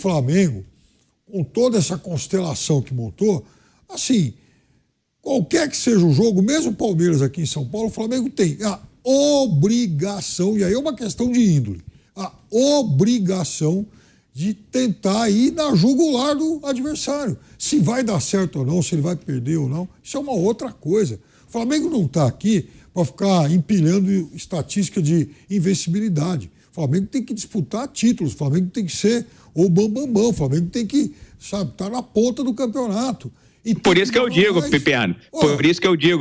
Flamengo, com toda essa constelação que montou, assim, qualquer que seja o jogo, mesmo o Palmeiras aqui em São Paulo, o Flamengo tem a obrigação, e aí é uma questão de índole, a obrigação de tentar ir na jugular do adversário. Se vai dar certo ou não, se ele vai perder ou não, isso é uma outra coisa. O Flamengo não está aqui para ficar empilhando estatística de invencibilidade. O Flamengo tem que disputar títulos, o Flamengo tem que ser o bambambam, o Flamengo tem que, sabe, estar na ponta do campeonato. Por isso que eu digo,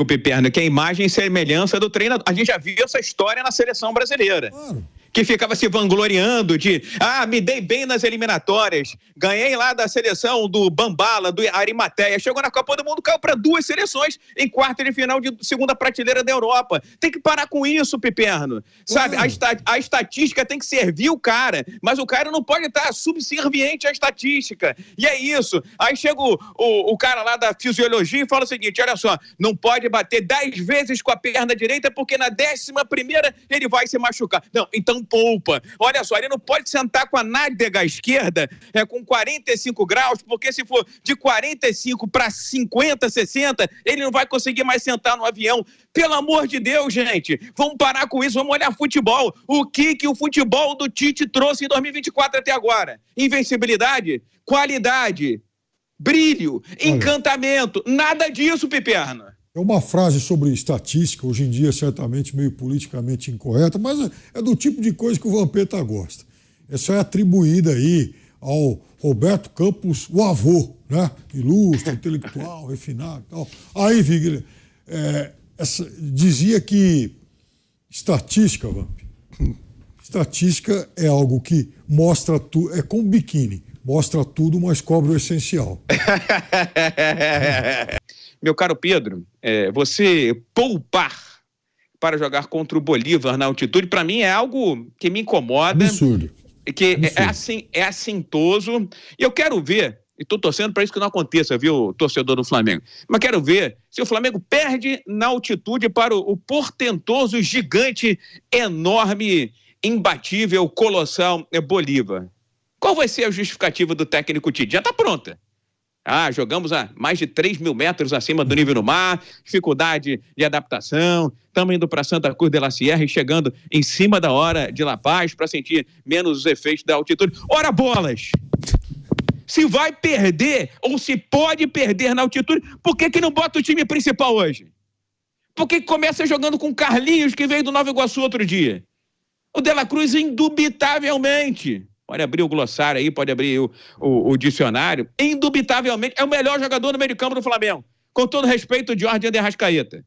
Piperno, que a imagem e semelhança do treinador. A gente já viu essa história na seleção brasileira. Claro. Que ficava se vangloriando de, me dei bem nas eliminatórias, ganhei lá da seleção do Bambala, do Arimateia, chegou na Copa do Mundo, caiu para 2 seleções em quarta de final de segunda prateleira da Europa. Tem que parar com isso, Piperno, sabe? A estatística tem que servir o cara, mas o cara não pode estar subserviente à estatística, e é isso. Aí chega o cara lá da fisiologia e fala o seguinte, olha só, não pode bater 10 vezes com a perna direita porque na 11ª ele vai se machucar. Não, então poupa. Olha só, ele não pode sentar com a nádega esquerda com 45 graus, porque se for de 45 para 50, 60, ele não vai conseguir mais sentar no avião. Pelo amor de Deus, gente, vamos parar com isso, vamos olhar futebol. O que o futebol do Tite trouxe em 2024 até agora? Invencibilidade, qualidade, brilho, encantamento, nada disso, Piperno. É uma frase sobre estatística, hoje em dia certamente meio politicamente incorreta, mas é do tipo de coisa que o Vampeta gosta. Essa é atribuída aí ao Roberto Campos, o avô, né? Ilustre, intelectual, refinado e tal. Aí, Vigília, dizia que estatística, Vamp, estatística é algo que mostra tudo, é como biquíni, mostra tudo, mas cobre o essencial. Meu caro Pedro, você poupar para jogar contra o Bolívar na altitude, para mim é algo que me incomoda. Absurdo. Que é assintoso. E eu quero ver, e estou torcendo para isso que não aconteça, viu, torcedor do Flamengo, mas quero ver se o Flamengo perde na altitude para o portentoso, gigante, enorme, imbatível, colossal Bolívar. Qual vai ser a justificativa do técnico Tite? Já está pronta. Jogamos a mais de 3.000 metros acima do nível do mar, dificuldade de adaptação, estamos indo para Santa Cruz de la Sierra e chegando em cima da hora de La Paz para sentir menos os efeitos da altitude. Ora bolas! Se vai perder ou se pode perder na altitude, por que não bota o time principal hoje? Por que começa jogando com Carlinhos, que veio do Nova Iguaçu outro dia? O De La Cruz, indubitavelmente... Pode abrir o glossário aí, pode abrir o dicionário. Indubitavelmente, é o melhor jogador no meio de campo do Flamengo. Com todo respeito, o Jorge de Arrascaeta.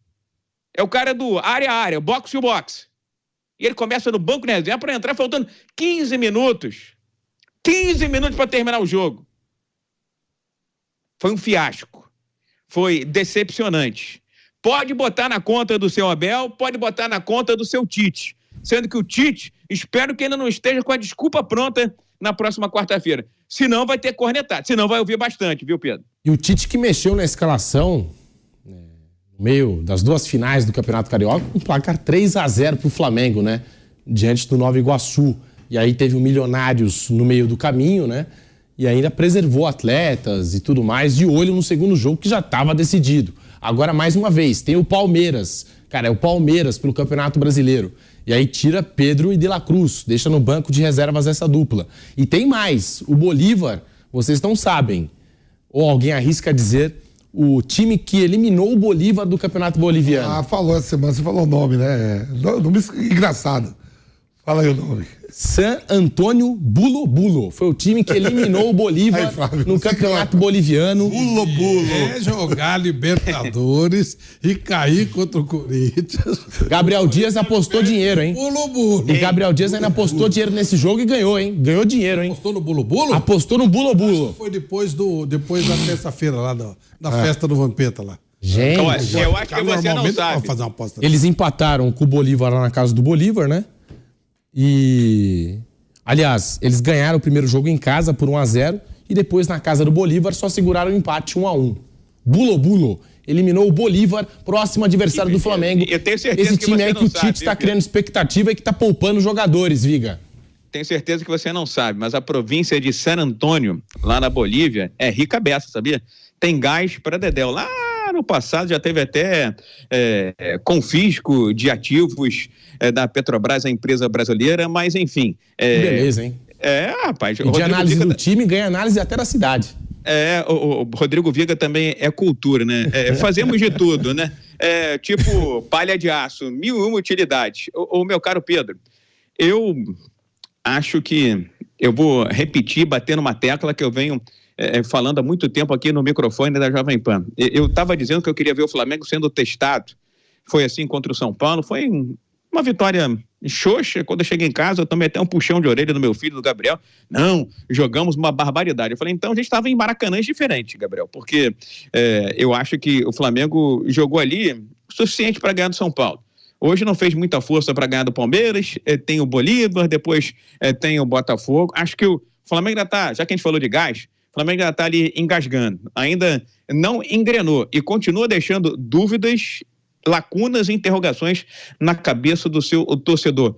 É o cara do área a área, box to box. E ele começa no banco de reserva para entrar faltando 15 minutos. 15 minutos para terminar o jogo. Foi um fiasco. Foi decepcionante. Pode botar na conta do seu Abel, pode botar na conta do seu Tite. Sendo que o Tite, espero que ainda não esteja com a desculpa pronta na próxima quarta-feira. Senão vai ter cornetado, senão vai ouvir bastante, viu, Pedro? E o Tite que mexeu na escalação, no meio das 2 finais do Campeonato Carioca, um placar 3-0 pro Flamengo, né? Diante do Nova Iguaçu. E aí teve o Milionários no meio do caminho, né? E ainda preservou atletas e tudo mais, de olho no segundo jogo que já estava decidido. Agora, mais uma vez, tem o Palmeiras. Cara, é o Palmeiras pelo Campeonato Brasileiro. E aí tira Pedro e De La Cruz, deixa no banco de reservas essa dupla. E tem mais, o Bolívar, vocês não sabem, ou alguém arrisca dizer, o time que eliminou o Bolívar do Campeonato Boliviano. Falou essa semana, você falou o nome, né? Nome engraçado. Fala aí o nome. San Antônio Bulo Bulo. Foi o time que eliminou o Bolívar no Campeonato Boliviano. Bulo Bulo. É jogar Libertadores e cair contra o Corinthians. Gabriel Dias apostou dinheiro, hein? Bulo Bulo. E Gabriel Dias ainda apostou dinheiro nesse jogo e ganhou, hein? Ganhou dinheiro, hein? Apostou no Bulo Bulo? Apostou no Bulo Bulo. Foi depois da terça-feira lá, da festa do Vampeta lá. Gente, eu acho que você não sabe. Fazer uma aposta. Eles empataram com o Bolívar lá na casa do Bolívar, né? E, aliás, eles ganharam o primeiro jogo em casa por 1-0 e depois na casa do Bolívar só seguraram o empate 1-1. Bulo Bulo eliminou o Bolívar, próximo adversário do Flamengo. Eu tenho certeza esse que time você aí não que o sabe, Tite está criando expectativa e que está poupando jogadores, Viga. tenho certeza que você não sabe, mas a província de San Antônio, lá na Bolívia, é rica a beça, sabia? Tem gás para dedéu. Lá no passado já teve até confisco de ativos da Petrobras, a empresa brasileira, mas enfim. Beleza, hein? Rapaz. E de análise do time ganha análise até da cidade. O Rodrigo Viga também é cultura, né? Fazemos de tudo, né? Tipo palha de aço, 1001 utilidades. O meu caro Pedro, eu acho que eu vou repetir, bater numa tecla que eu venho falando há muito tempo aqui no microfone da Jovem Pan. Eu estava dizendo que eu queria ver o Flamengo sendo testado. Foi assim contra o São Paulo, foi uma vitória xoxa. Quando eu cheguei em casa, eu tomei até um puxão de orelha do meu filho, do Gabriel. Não, jogamos uma barbaridade. Eu falei, então a gente estava em Maracanãs diferente, Gabriel, porque eu acho que o Flamengo jogou ali o suficiente para ganhar do São Paulo. Hoje não fez muita força para ganhar do Palmeiras, tem o Bolívar, depois tem o Botafogo. Acho que o Flamengo ainda está, já que a gente falou de gás, o Flamengo ainda está ali engasgando, ainda não engrenou e continua deixando dúvidas, lacunas e interrogações na cabeça do seu torcedor.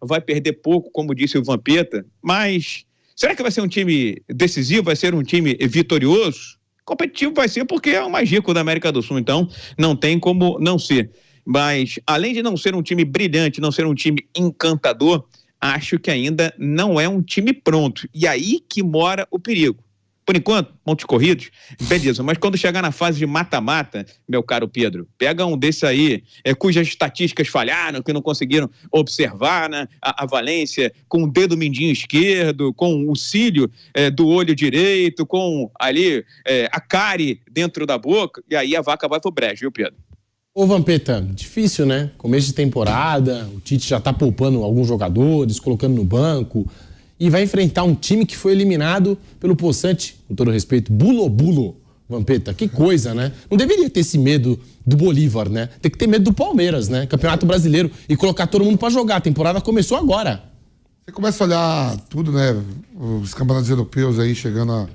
Vai perder pouco, como disse o Vampeta, mas será que vai ser um time decisivo, vai ser um time vitorioso? Competitivo vai ser porque é o mais rico da América do Sul, então não tem como não ser. Mas, além de não ser um time brilhante, não ser um time encantador, acho que ainda não é um time pronto. E aí que mora o perigo. Por enquanto, pontos corridos, beleza. Mas quando chegar na fase de mata-mata, meu caro Pedro, pega um desses aí, cujas estatísticas falharam, que não conseguiram observar, né? A Valência com o dedo mindinho esquerdo, com o cílio do olho direito, com ali a cárie dentro da boca, e aí a vaca vai pro brejo, viu, Pedro? Ô Vampeta, difícil, né? Começo de temporada, o Tite já tá poupando alguns jogadores, colocando no banco, e vai enfrentar um time que foi eliminado pelo possante, com todo respeito, Bulo. Vampeta, que coisa, né? Não deveria ter esse medo do Bolívar, né? Tem que ter medo do Palmeiras, né? Campeonato Brasileiro, e colocar todo mundo pra jogar. A temporada começou agora. Você começa a olhar tudo, né? Os campeonatos europeus aí chegando à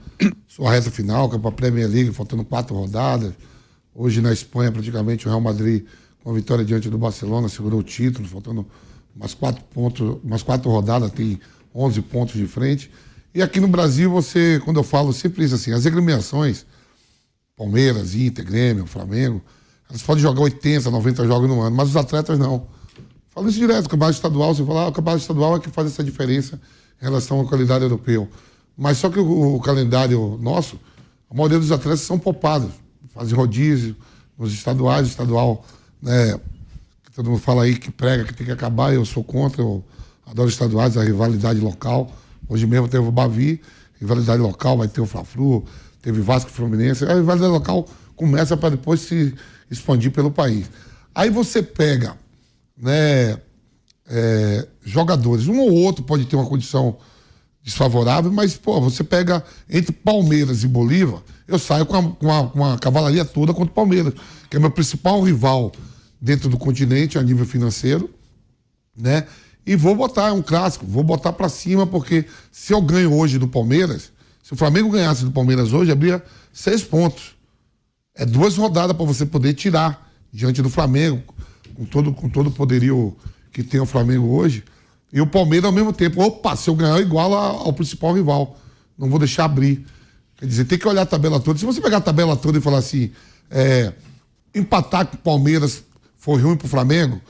sua reta final, que é pra Premier League, faltando 4 rodadas. Hoje na Espanha, praticamente, o Real Madrid, com a vitória diante do Barcelona, segurou o título, faltando umas 4 rodadas, tem 11 pontos de frente. E aqui no Brasil, quando eu falo sempre isso assim, as agremiações, Palmeiras, Inter, Grêmio, Flamengo, elas podem jogar 80, 90 jogos no ano, mas os atletas não. Falo isso direto, o campeonato estadual, você fala, o campeonato estadual é que faz essa diferença em relação à qualidade europeu. Mas só que o calendário nosso, a maioria dos atletas são poupados. Fazem rodízio nos estaduais, estadual, né, que todo mundo fala aí que prega que tem que acabar, eu sou contra, eu adoro estaduais, a rivalidade local. Hoje mesmo teve o Bavi, rivalidade local, vai ter o Fla-Flu, teve Vasco e Fluminense. A rivalidade local começa para depois se expandir pelo país. Aí você pega, né, jogadores, um ou outro pode ter uma condição desfavorável, mas, pô, você pega entre Palmeiras e Bolívar, eu saio com a cavalaria toda contra o Palmeiras, que é meu principal rival dentro do continente a nível financeiro, né? E vou botar, um clássico, vou botar pra cima, porque se eu ganho hoje do Palmeiras, se o Flamengo ganhasse do Palmeiras hoje, abria 6 pontos. É 2 rodadas para você poder tirar diante do Flamengo, com todo o poderio que tem o Flamengo hoje. E o Palmeiras, ao mesmo tempo, opa, se eu ganhar, eu igualo ao principal rival. Não vou deixar abrir. Quer dizer, tem que olhar a tabela toda. Se você pegar a tabela toda e falar assim, empatar com o Palmeiras foi ruim pro Flamengo,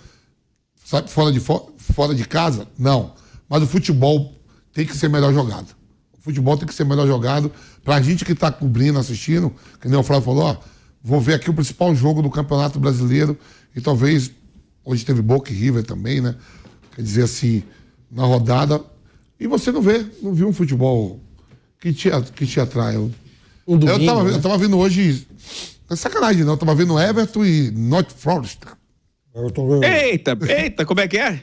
sabe, fora de casa, não. Mas o futebol tem que ser melhor jogado. O futebol tem que ser melhor jogado. Pra gente que tá cobrindo, assistindo, que nem o Flávio falou, ó, vou ver aqui o principal jogo do Campeonato Brasileiro e talvez, hoje teve Boca e River também, né? Quer dizer assim, na rodada, e você não viu um futebol que te atrai. Eu tava vendo hoje, não é sacanagem não, eu tava vendo Everton e Nottingham Forest. Eu tô vendo. Eita, como é que é?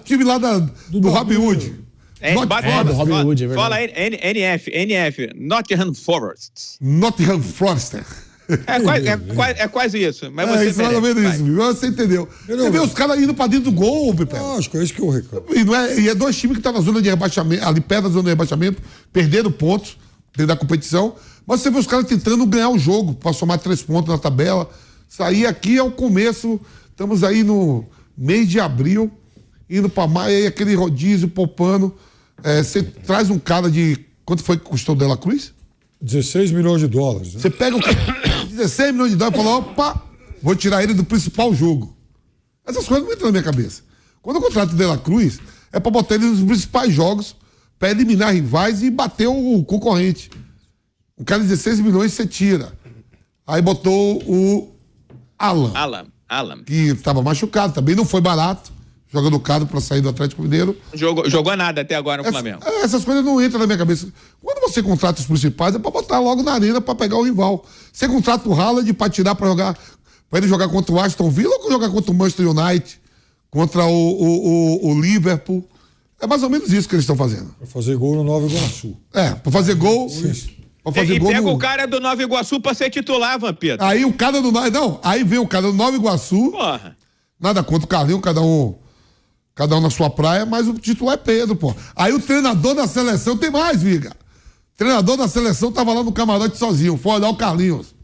Time lá do Robin Hood. Do Robin Hood, é verdade. Fala NF, Nottingham Forest. Nottingham Forest. É quase isso. Mas você isso mais ou menos isso, viu? Você entendeu. Você vê os caras indo pra dentro do gol, Pepe. Lógico, é isso que eu reclamo. E é 2 times que estão na zona de rebaixamento, ali perto da zona de rebaixamento, perdendo pontos dentro da competição. Mas você vê os caras tentando ganhar o jogo, pra somar 3 pontos na tabela. Isso aí aqui é o começo. Estamos aí no mês de abril indo pra Maia, e aquele rodízio, poupando. Você traz um cara de... Quanto foi que custou o De La Cruz? 16 milhões de dólares. Né? Você pega um cara de 16 milhões de dólares e fala, opa, vou tirar ele do principal jogo. Essas coisas não entram na minha cabeça. Quando eu contrato o De La Cruz, é pra botar ele nos principais jogos, pra eliminar rivais e bater o concorrente. Um cara de 16 milhões você tira. Aí botou o Alan. Que estava machucado, também não foi barato, jogando caro para sair do Atlético Mineiro. Jogou nada até agora no Flamengo. Essas coisas não entram na minha cabeça. Quando você contrata os principais, é para botar logo na arena para pegar o rival. Você contrata o Haaland para tirar para jogar, para ele jogar contra o Aston Villa ou jogar contra o Manchester United, contra o Liverpool. É mais ou menos isso que eles estão fazendo. Para fazer gol no Nova Iguaçu. Para fazer gol. Pega o cara do Nova Iguaçu pra ser titular, Vampeta. Aí o cara do aí vem o cara do Nova Iguaçu. Porra. Nada contra o Carlinhos, cada um na sua praia, mas o titular é Pedro, pô. Aí o treinador da seleção, tem mais, Viga. O treinador da seleção tava lá no camarote sozinho, foi olhar o Carlinhos.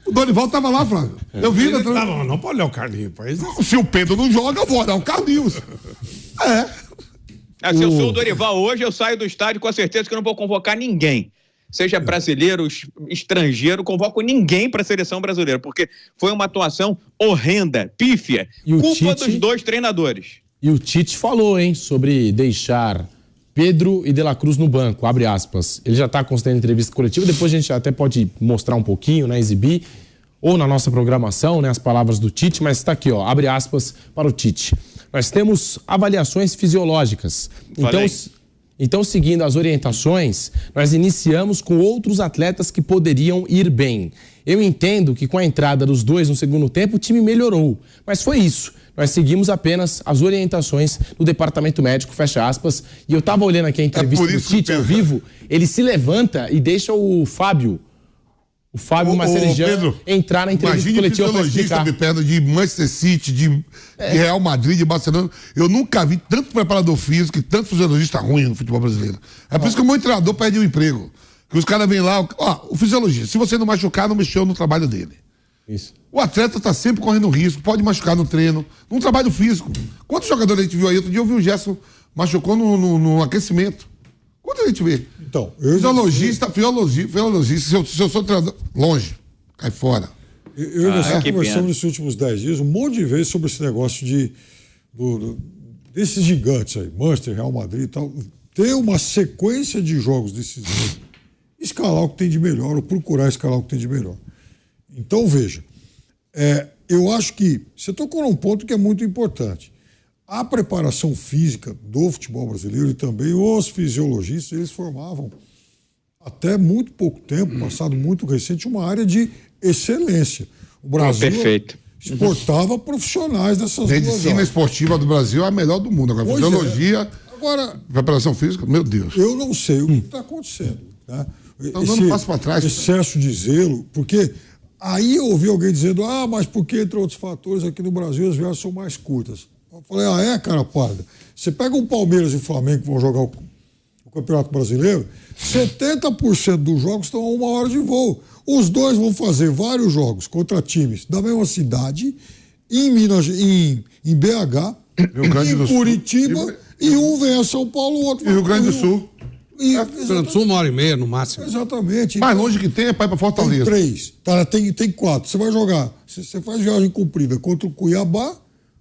O Dorival tava lá, Flávio. Eu vi. Não pode olhar o Carlinhos. Se o Pedro não joga, eu vou olhar o Carlinhos. Se eu sou o Dorival hoje, eu saio do estádio com a certeza que eu não vou convocar ninguém. Seja brasileiro, estrangeiro, convoco ninguém para a seleção brasileira, porque foi uma atuação horrenda, pífia, culpa dos dois treinadores. E o Tite falou, sobre deixar Pedro e De La Cruz no banco, abre aspas. Ele já está concedendo entrevista coletiva, depois a gente até pode mostrar um pouquinho, exibir, ou na nossa programação, as palavras do Tite, mas está aqui, abre aspas para o Tite. Nós temos avaliações fisiológicas. Então, seguindo as orientações, nós iniciamos com outros atletas que poderiam ir bem. Eu entendo que com a entrada dos dois no segundo tempo, o time melhorou. Mas foi isso. Nós seguimos apenas as orientações do departamento médico, fecha aspas. E eu estava olhando aqui a entrevista do Tite ao vivo, ele se levanta e deixa o Fábio Marceligiano entrar na entrevista coletiva para explicar. Me perto de Manchester City, de Real Madrid, de Barcelona. Eu nunca vi tanto preparador físico e tanto fisiologista ruim no futebol brasileiro. É por isso que o meu treinador perde o emprego. Que os caras vêm lá, o fisiologista, se você não machucar, não mexeu no trabalho dele. Isso. O atleta tá sempre correndo risco, pode machucar no treino, num trabalho físico. Quantos jogadores a gente viu aí? Outro dia eu vi o Gerson machucou no aquecimento. Quanto a gente vê? Então, fisiologista, se eu sou treinador, longe, cai fora. Eu e você conversamos nesses últimos 10 dias um monte de vezes sobre esse negócio desses gigantes aí, Manchester, Real Madrid e tal, ter uma sequência de jogos decisivos, escalar o que tem de melhor ou procurar escalar o que tem de melhor. Então, veja, eu acho que você tocou num ponto que é muito importante. A preparação física do futebol brasileiro e também os fisiologistas, eles formavam até muito pouco tempo, passado muito recente, uma área de excelência. O Brasil exportava profissionais dessas duas áreas. A medicina esportiva do Brasil é a melhor do mundo. Agora, fisiologia, preparação física, meu Deus. Eu não sei o que está acontecendo. Tá? Estão dando passo para trás. Excesso de zelo, porque aí eu ouvi alguém dizendo, mas porque, entre outros fatores, aqui no Brasil as viagens são mais curtas. Eu falei, cara parda. Você pega o Palmeiras e o Flamengo que vão jogar o Campeonato Brasileiro, 70% dos jogos estão a 1 hora de voo. Os dois vão fazer vários jogos contra times da mesma cidade, em BH, em Curitiba, e um vem a São Paulo, o outro vai Rio Grande do Sul. Rio Grande do Sul, 1h30 no máximo. Exatamente. Mais longe que tem é para ir para Fortaleza. Tem 3, tem 4. Você vai jogar, você faz viagem comprida contra o Cuiabá,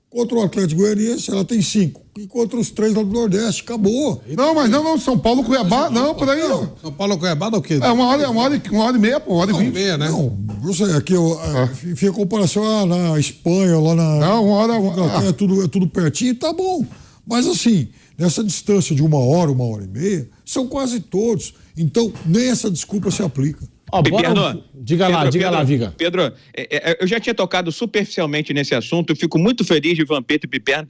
contra o Atlético Goianiense, ela tem 5. E contra os 3 lá do Nordeste, acabou. Não, São Paulo, Cuiabá, não, por aí. São Paulo, Cuiabá dá o quê? 1h30, 1h20. Né? Não, você, aqui enfim, a comparação na Espanha, lá na... Não, é tudo pertinho, tá bom. Mas assim, nessa distância de 1 hora, 1h30, são quase todos. Então, nem essa desculpa se aplica. Diga lá, Viga. Pedro, eu já tinha tocado superficialmente nesse assunto, eu fico muito feliz de Vampeta e Piperno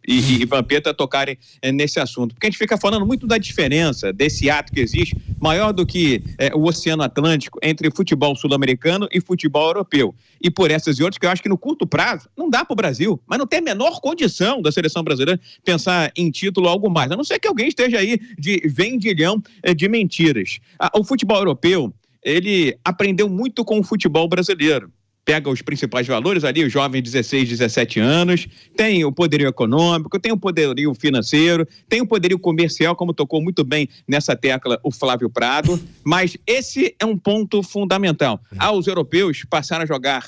e Vampeta tocarem nesse assunto, porque a gente fica falando muito da diferença desse ato que existe, maior do que o Oceano Atlântico, entre futebol sul-americano e futebol europeu. E por essas e outras, que eu acho que no curto prazo não dá para o Brasil, mas não tem a menor condição da seleção brasileira pensar em título ou algo mais, a não ser que alguém esteja aí de vendilhão de mentiras. O futebol europeu, ele aprendeu muito com o futebol brasileiro. pega os principais valores ali, os jovens de 16, 17 anos, tem o poderio econômico, tem o poderio financeiro, tem o poderio comercial, como tocou muito bem nessa tecla o Flávio Prado, mas esse é um ponto fundamental. Os europeus passaram a jogar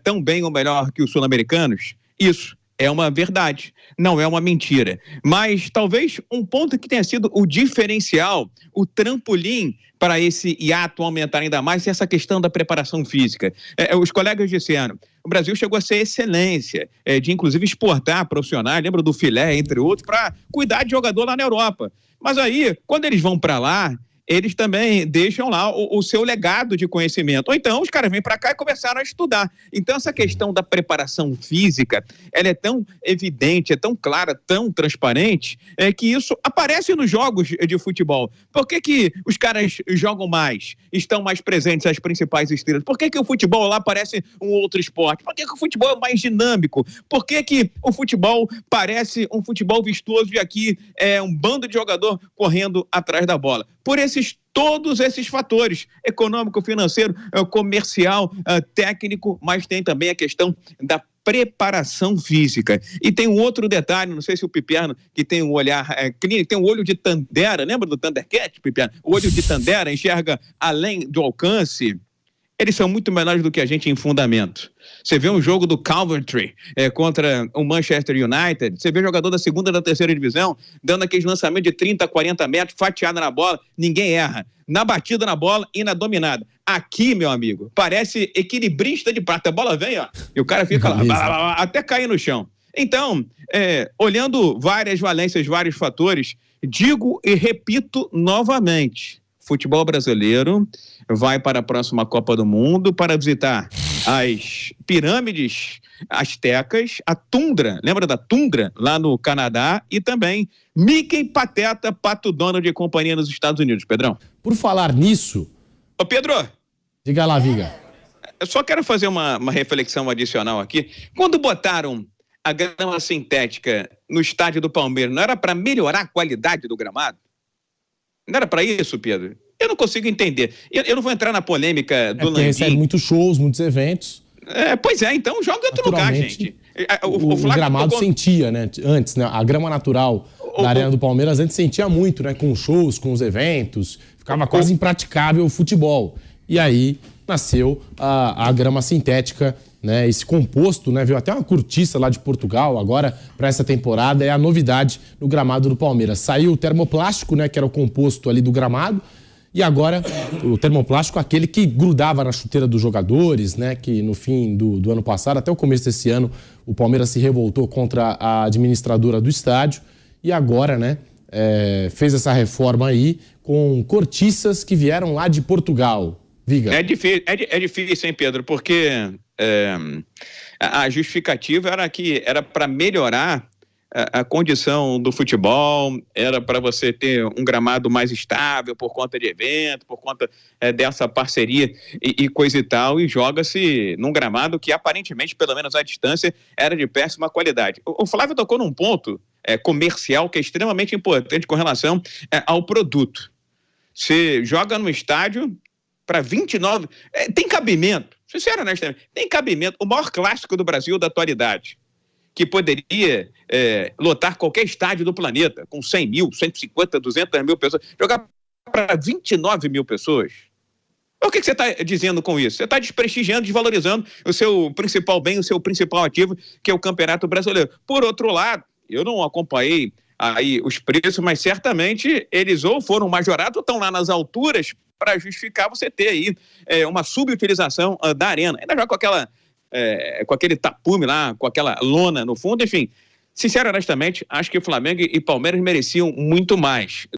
tão bem ou melhor que os sul-americanos? Isso é uma verdade, não é uma mentira. Mas talvez um ponto que tenha sido o diferencial, o trampolim para esse hiato aumentar ainda mais, é essa questão da preparação física. Os colegas disseram, o Brasil chegou a ser excelência, de inclusive exportar profissionais, lembra do filé, entre outros, para cuidar de jogador lá na Europa. Mas aí, quando eles vão para lá, eles também deixam lá o seu legado de conhecimento. Ou então, os caras vêm para cá e começaram a estudar. Então, essa questão da preparação física, ela é tão evidente, é tão clara, tão transparente, que isso aparece nos jogos de futebol. Por que os caras jogam mais, estão mais presentes as principais estrelas? Por que o futebol lá parece um outro esporte? Por que o futebol é mais dinâmico? Por que o futebol parece um futebol vistoso e aqui é um bando de jogador correndo atrás da bola? Por todos esses fatores, econômico, financeiro, comercial, técnico, mas tem também a questão da preparação física. E tem um outro detalhe, não sei se o Piperno, que tem um olhar clínico, tem um olho de Tandera, lembra do Thundercat, Piperno? O olho de Tandera enxerga além do alcance. Eles são muito menores do que a gente em fundamento. Você vê um jogo do Coventry contra o Manchester United, você vê jogador da segunda e da terceira divisão dando aqueles lançamentos de 30, 40 metros, fatiada na bola, ninguém erra. Na batida na bola e na dominada. Aqui, meu amigo, parece equilibrista de prata. A bola vem, ó, e o cara fica lá, até cair no chão. Então, olhando várias valências, vários fatores, digo e repito novamente, futebol brasileiro vai para a próxima Copa do Mundo para visitar as pirâmides astecas, a tundra, lembra da tundra lá no Canadá, e também Mickey, Pateta, Pato Donald e companhia nos Estados Unidos, Pedrão. Por falar nisso... Ô Pedro! Diga lá, Viga. Eu só quero fazer uma reflexão adicional aqui. Quando botaram a grama sintética no estádio do Palmeiras, não era para melhorar a qualidade do gramado? Não era para isso, Pedro? Eu não consigo entender. Eu não vou entrar na polêmica do Landim. Recebe muitos shows, muitos eventos. Pois é, então joga em outro lugar, gente. O gramado sentia, né? Antes, né? A grama natural da Arena do Palmeiras antes sentia muito, né? Com shows, com os eventos. Ficava quase impraticável o futebol. E aí nasceu a grama sintética, né? Esse composto, né? Veio até uma cortiça lá de Portugal agora para essa temporada. É a novidade no gramado do Palmeiras. Saiu o termoplástico, né? Que era o composto ali do gramado. E agora, o termoplástico, aquele que grudava na chuteira dos jogadores, né? Que no fim do ano passado, até o começo desse ano, o Palmeiras se revoltou contra a administradora do estádio. E agora, né? Fez essa reforma aí com cortiças que vieram lá de Portugal. Viga. É difícil, hein, Pedro? Porque a justificativa era que era para melhorar a condição do futebol, era para você ter um gramado mais estável por conta de evento, por conta dessa parceria e coisa e tal, e joga-se num gramado que aparentemente, pelo menos à distância, era de péssima qualidade. O Flávio tocou num ponto comercial que é extremamente importante com relação ao produto. Você joga no estádio para 29... tem cabimento, sincero, honestamente, tem cabimento. O maior clássico do Brasil da atualidade, que poderia lotar qualquer estádio do planeta, com 100 mil, 150, 200 mil pessoas, jogar para 29 mil pessoas. O que você está dizendo com isso? Você está desprestigiando, desvalorizando o seu principal bem, o seu principal ativo, que é o Campeonato Brasileiro. Por outro lado, eu não acompanhei aí os preços, mas certamente eles ou foram majorados ou estão lá nas alturas para justificar você ter aí uma subutilização da arena. Ainda joga com aquele tapume lá, com aquela lona no fundo, enfim. Sinceramente, acho que Flamengo e Palmeiras mereciam muito mais